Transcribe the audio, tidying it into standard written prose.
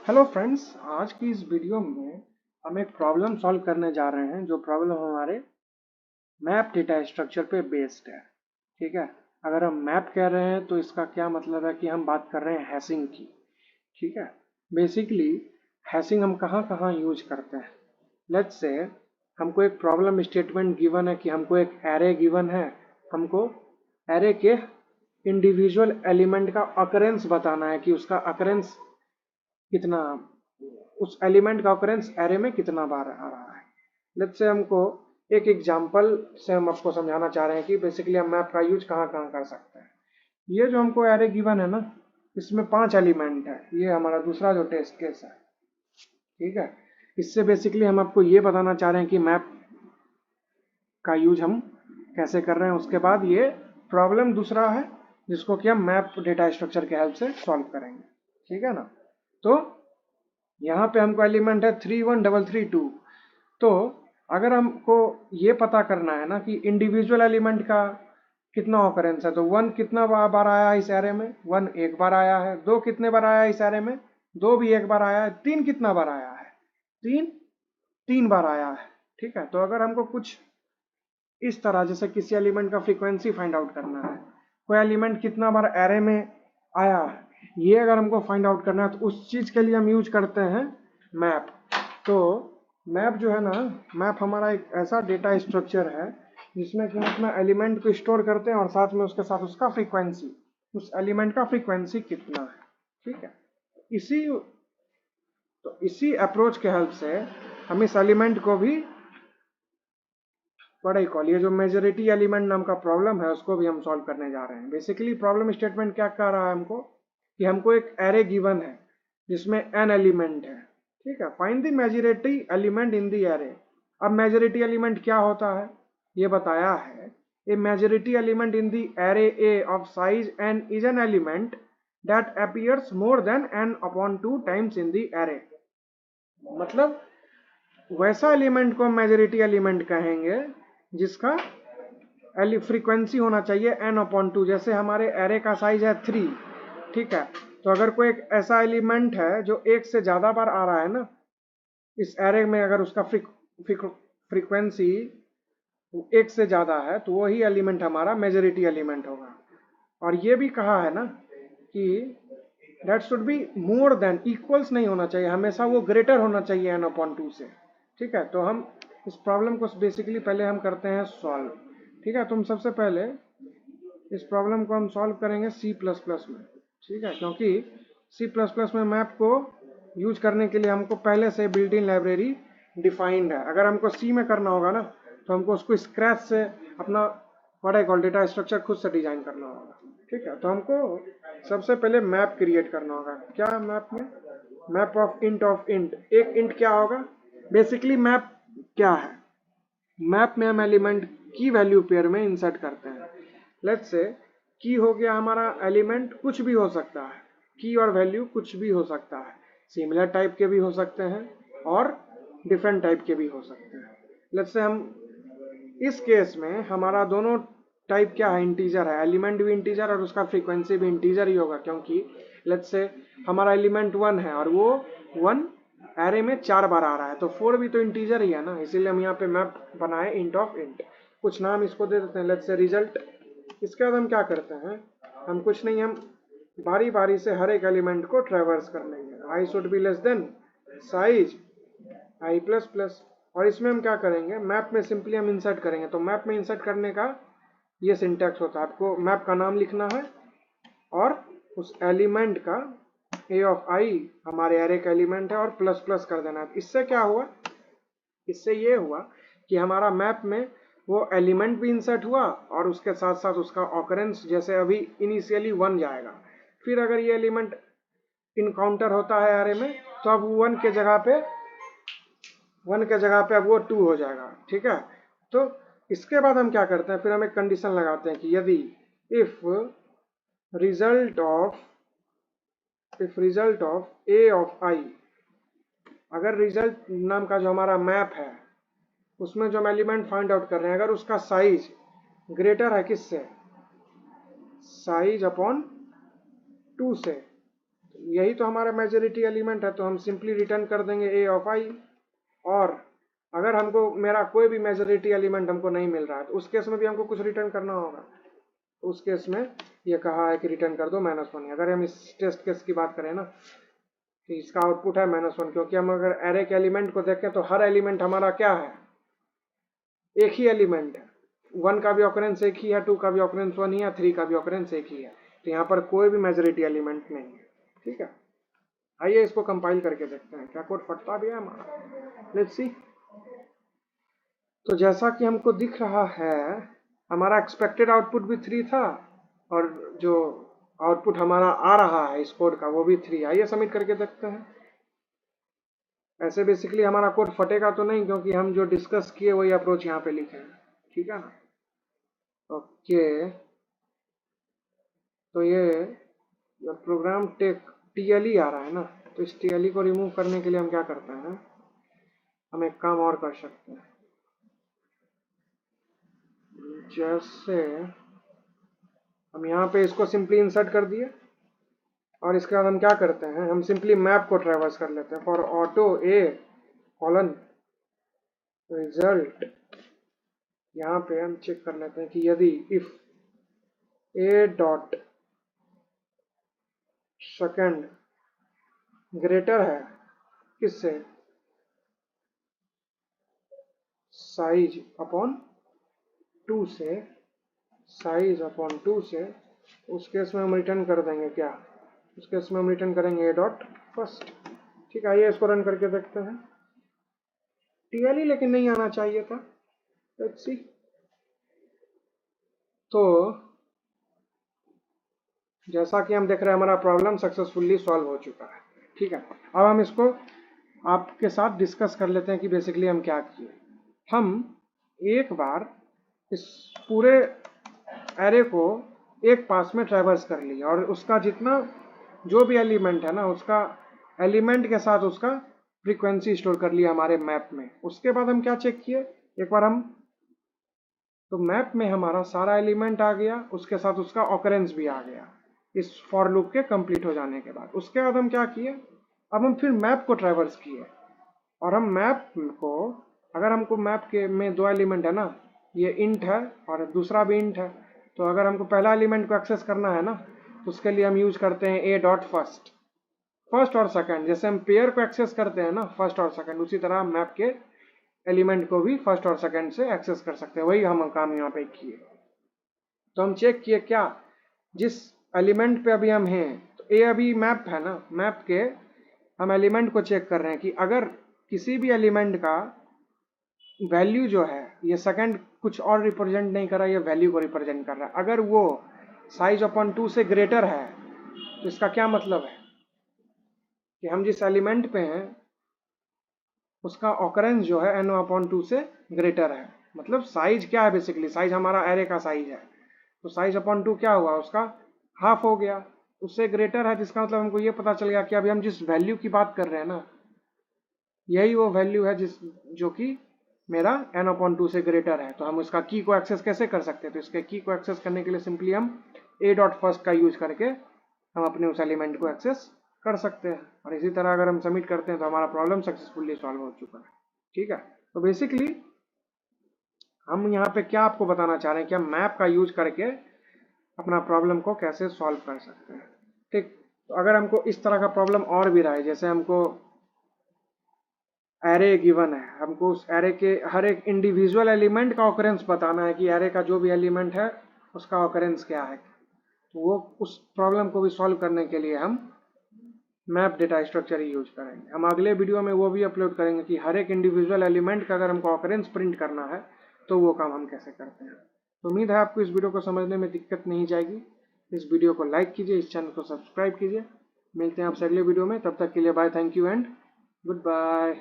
Hello friends, आज की इस वीडियो में हम एक प्रॉब्लम सॉल्व करने जा रहे हैं जो प्रॉब्लम हमारे मैप डेटा स्ट्रक्चर पे बेस्ड है। ठीक है, अगर हम मैप कह रहे हैं तो इसका क्या मतलब है कि हम बात कर रहे हैं हैशिंग की। ठीक है, बेसिकली हैशिंग हम कहाँ कहाँ यूज करते हैं। लेट्स से हमको एक प्रॉब्लम स्टेटमेंट गिवन है कि हमको एक एरे गिवन है, हमको एरे के इंडिविजुअल एलिमेंट का अकरेंस बताना है कि उसका अकरेंस कितना, उस एलिमेंट का ऑकरेंस एरे में कितना बार आ रहा है। लेट्स से हमको एक एग्जांपल से हम आपको समझाना चाह रहे हैं कि बेसिकली हम मैप का यूज कहाँ कहाँ कर सकते हैं। ये जो हमको एरे गिवन है ना, इसमें 5 एलिमेंट है। ये हमारा दूसरा जो टेस्ट केस है। ठीक है, इससे बेसिकली हम आपको ये बताना चाह रहे हैं कि मैप का यूज हम कैसे कर रहे हैं। उसके बाद ये प्रॉब्लम दूसरा है जिसको कि हम मैप डेटा स्ट्रक्चर के हेल्प से सॉल्व करेंगे। ठीक है ना, तो यहाँ पे हमको एलिमेंट है 31332। तो अगर हमको ये पता करना है ना कि इंडिविजुअल एलिमेंट का कितना ऑकरेंस है, तो 1 कितना बार आया है इस एरे में, 1 एक बार आया है। 2 कितने बार आया है इस एरे में, 2 भी एक बार आया है। 3 कितना बार आया है, 3 3 बार आया है। ठीक है, तो अगर हमको कुछ इस तरह जैसे किसी एलिमेंट का फ्रीक्वेंसी फाइंड आउट करना है, कोई एलिमेंट कितना बार एरे में आया है, ये अगर हमको फाइंड आउट करना है तो उस चीज के लिए हम यूज करते हैं मैप। तो मैप जो है ना, मैप हमारा एक ऐसा डेटा स्ट्रक्चर है जिसमें कि हम अपना एलिमेंट को स्टोर करते हैं और साथ में उसके साथ उसका फ्रीक्वेंसी, उस एलिमेंट का फ्रीक्वेंसी कितना है। ठीक है, इसी इसी अप्रोच के हेल्प से हम इस एलिमेंट को भी बड़ा इक्वल, ये जो मेजोरिटी एलिमेंट नाम का प्रॉब्लम है उसको भी हम सॉल्व करने जा रहे हैं। बेसिकली प्रॉब्लम स्टेटमेंट क्या कह रहा है हमको कि हमको एक एरे गिवन है जिसमें n एलिमेंट है। ठीक है, find the majority element in the array. अब मेजोरिटी एलिमेंट क्या होता है ये बताया है। ए majority element in the array A of size n is an element that appears more than n/2 times in the array. मतलब वैसा एलिमेंट को मेजोरिटी एलिमेंट कहेंगे जिसका फ्रीक्वेंसी होना चाहिए n/2। जैसे हमारे एरे का साइज है 3। ठीक है, तो अगर कोई एक ऐसा एलिमेंट है जो एक से ज्यादा बार आ रहा है ना इस एरे में, अगर उसका फ्रीक्वेंसी एक से ज्यादा है तो वही एलिमेंट हमारा मेजोरिटी एलिमेंट होगा। और ये भी कहा है ना कि that should be more than, equals नहीं होना चाहिए, हमेशा वो ग्रेटर होना चाहिए n/2 से। ठीक है, तो हम इस प्रॉब्लम को बेसिकली पहले हम करते हैं सॉल्व। ठीक है, तो हम सबसे पहले इस प्रॉब्लम को हम सॉल्व करेंगे C++ में। ठीक है, क्योंकि C++ में मैप को यूज करने के लिए हमको पहले से बिल्ट इन लाइब्रेरी डिफाइंड है। अगर हमको C में करना होगा ना तो हमको उसको स्क्रैच से अपना डेटा स्ट्रक्चर खुद से डिजाइन करना होगा। ठीक है, तो हमको सबसे पहले मैप क्रिएट करना होगा। क्या मैप में, मैप ऑफ इंट। एक इंट क्या होगा, बेसिकली मैप क्या है, मैप में हम एलिमेंट की वैल्यू पेयर में इंसर्ट करते हैं। लेट्स से की हो गया हमारा एलिमेंट, कुछ भी हो सकता है, की और वैल्यू कुछ भी हो सकता है, सिमिलर टाइप के भी हो सकते हैं और डिफरेंट टाइप के भी हो सकते हैं। लेट्स से हम इस केस में हमारा दोनों टाइप क्या है, इंटीजर है, एलिमेंट भी इंटीजर और उसका फ्रीक्वेंसी भी इंटीजर ही होगा। क्योंकि लेट्स से हमारा एलिमेंट 1 है और वो 1 एरे में 4 बार आ रहा है, तो 4 भी तो इंटीजर ही है ना, इसीलिए हम यहाँ पे मैप बनाए इंट ऑफ इंट। कुछ नाम इसको दे देते हैं, लेट्स से रिजल्ट। इसके बाद हम क्या करते हैं, हम कुछ नहीं, हम बारी बारी से हर एक एलिमेंट को ट्रेवर्स कर लेंगे। I should be less than size i++। और इसमें हम क्या करेंगे, मैप में सिंपली हम इंसर्ट करेंगे। तो मैप में इंसर्ट करने का ये सिंटैक्स होता है, आपको मैप का नाम लिखना है और उस एलिमेंट का a ऑफ i हमारे एरे का एलिमेंट है और प्लस प्लस कर देना है। इससे क्या हुआ, इससे ये हुआ कि हमारा मैप में वो एलिमेंट भी इंसर्ट हुआ और उसके साथ साथ उसका ऑकरेंस, जैसे अभी इनिशियली 1 जाएगा, फिर अगर ये एलिमेंट इनकाउंटर होता है एरे में तो अब 1 के जगह पे अब वो 2 हो जाएगा। ठीक है, तो इसके बाद हम क्या करते हैं, फिर हम एक कंडीशन लगाते हैं कि यदि if result of a of i, अगर रिजल्ट नाम का जो हमारा मैप है उसमें जो हम एलिमेंट फाइंड आउट कर रहे हैं, अगर उसका साइज ग्रेटर है किससे, साइज अपॉन 2 से, यही तो हमारा मेजॉरिटी एलिमेंट है, तो हम सिंपली रिटर्न कर देंगे ए ऑफ आई। और अगर हमको मेरा कोई भी मेजॉरिटी एलिमेंट हमको नहीं मिल रहा है तो उस केस में भी हमको कुछ रिटर्न करना होगा। तो उस केस में ये कहा है कि रिटर्न कर दो -1। अगर हम इस टेस्ट केस की बात करें ना, तो इसका आउटपुट है -1, क्योंकि हम अगर एरे के एलिमेंट को देखें तो हर एलिमेंट हमारा क्या है, एक ही एलिमेंट है। 1 का भी ऑकरेंस एक ही है, 2 का भी ऑकरेंस 1 ही है, 3 का भी ऑकरेंस एक ही है। तो यहाँ पर कोई भी मेजॉरिटी एलिमेंट नहीं है। ठीक है, आइए इसको कंपाइल करके देखते हैं क्या कोड फटता भी है हमारा। Let's see. तो जैसा कि हमको दिख रहा है, हमारा एक्सपेक्टेड आउटपुट भी 3 था और जो आउटपुट हमारा आ रहा है इस कोड का वो भी 3। आइए सबमिट करके देखते हैं। ऐसे बेसिकली हमारा कोड फटेगा तो नहीं, क्योंकि हम जो डिस्कस किए वही अप्रोच यहाँ पे लिखे हैं। ठीक है ना। ओके, तो ये प्रोग्राम टेक TLE आ रहा है ना, तो इस TLE को रिमूव करने के लिए हम क्या करते हैं, हम एक काम और कर सकते हैं। जैसे हम यहाँ पे इसको सिंपली इंसर्ट कर दिए और इसके बाद हम क्या करते हैं, हम सिंपली मैप को ट्रेवर्स कर लेते हैं। For auto A colon result, यहाँ पे हम चेक कर लेते हैं कि यदि if A dot second greater है किससे, साइज अपॉन 2 से, साइज अपॉन 2 से, उस केस में हम रिटर्न कर देंगे क्या, उस केस में हम रिटर्न करेंगे ए डॉट फर्स्ट। ठीक है, आइए इसको रन करके देखते हैं। TLE लेकिन नहीं आना चाहिए था। Let's see. तो जैसा कि हम देख रहे हैं हमारा प्रॉब्लम सक्सेसफुली सॉल्व हो चुका है। ठीक है, अब हम इसको आपके साथ डिस्कस कर लेते हैं कि बेसिकली हम क्या किए। हम एक बार इस पूरे एरे को एक पास में ट्रैवर्स कर लिया और उसका जितना जो भी एलिमेंट है ना, उसका एलिमेंट के साथ उसका फ्रीक्वेंसी स्टोर कर लिया हमारे मैप में। उसके बाद हम क्या चेक किए, एक बार हम, तो मैप में हमारा सारा एलिमेंट आ गया, उसके साथ उसका ऑकरेंस भी आ गया इस फॉर लूप के कंप्लीट हो जाने के बाद। उसके बाद हम क्या किए, अब हम फिर मैप को ट्रैवर्स किए और हम मैप को, अगर हमको मैप के में 2 एलिमेंट है ना, ये इंट है और दूसरा भी इंट है, तो अगर हमको पहला एलिमेंट को एक्सेस करना है ना, तो उसके लिए हम यूज करते हैं ए डॉट फर्स्ट। फर्स्ट और सेकंड, जैसे हम पेयर को एक्सेस करते हैं ना फर्स्ट और सेकंड, उसी तरह मैप के एलिमेंट को भी फर्स्ट और सेकंड से एक्सेस कर सकते हैं। वही हम काम यहाँ पे किए। तो हम चेक किए क्या, जिस एलिमेंट पे अभी हम हैं, तो ए अभी मैप है ना, मैप के हम एलिमेंट को चेक कर रहे हैं कि अगर किसी भी एलिमेंट का वैल्यू जो है, ये सेकंड कुछ और रिप्रेजेंट नहीं कर रहा है, ये वैल्यू को रिप्रेजेंट कर रहा है, अगर वो साइज अपॉन 2 से ग्रेटर है, तो इसका क्या मतलब है कि हम जिस एलिमेंट पे हैं उसका ऑकरेंस जो है n अपॉन 2 से ग्रेटर है। मतलब साइज क्या है, बेसिकली साइज हमारा एरे का साइज है, तो साइज अपॉन 2 क्या हुआ, उसका हाफ हो गया, उससे ग्रेटर है, जिसका मतलब हमको ये पता चल गया कि अभी हम जिस वैल्यू की बात कर रहे हैं ना, यही वो वैल्यू है जो कि मेरा n अपॉन 2 से ग्रेटर है। तो हम उसका की को एक्सेस कैसे कर सकते हैं, तो इसके की को एक्सेस करने के लिए सिंपली हम ए डॉट फर्स्ट का यूज करके हम अपने उस एलिमेंट को एक्सेस कर सकते हैं। और इसी तरह अगर हम सबमिट करते हैं तो हमारा प्रॉब्लम सक्सेसफुली सॉल्व हो चुका है। ठीक है, तो बेसिकली हम यहाँ पे क्या आपको बताना चाह रहे हैं कि हम मैप का यूज करके अपना प्रॉब्लम को कैसे सॉल्व कर सकते हैं। ठीक, तो अगर हमको इस तरह का प्रॉब्लम और भी रहा है, जैसे हमको एरे गिवन है, हमको उस एरे के हर एक इंडिविजुअल एलिमेंट का ऑकरेंस बताना है कि एरे का जो भी एलिमेंट है उसका ऑकरेंस क्या है, तो वो उस प्रॉब्लम को भी सॉल्व करने के लिए हम मैप डेटा स्ट्रक्चर ही यूज करेंगे। हम अगले वीडियो में वो भी अपलोड करेंगे कि हर एक इंडिविजुअल एलिमेंट का अगर हमको ऑकरेंस प्रिंट करना है तो वो काम हम कैसे करते हैं। तो उम्मीद है आपको इस वीडियो को समझने में दिक्कत नहीं जाएगी। इस वीडियो को लाइक कीजिए, इस चैनल को सब्सक्राइब कीजिए। मिलते हैं आपसे अगले वीडियो में, तब तक के लिए bye, thank you and good bye.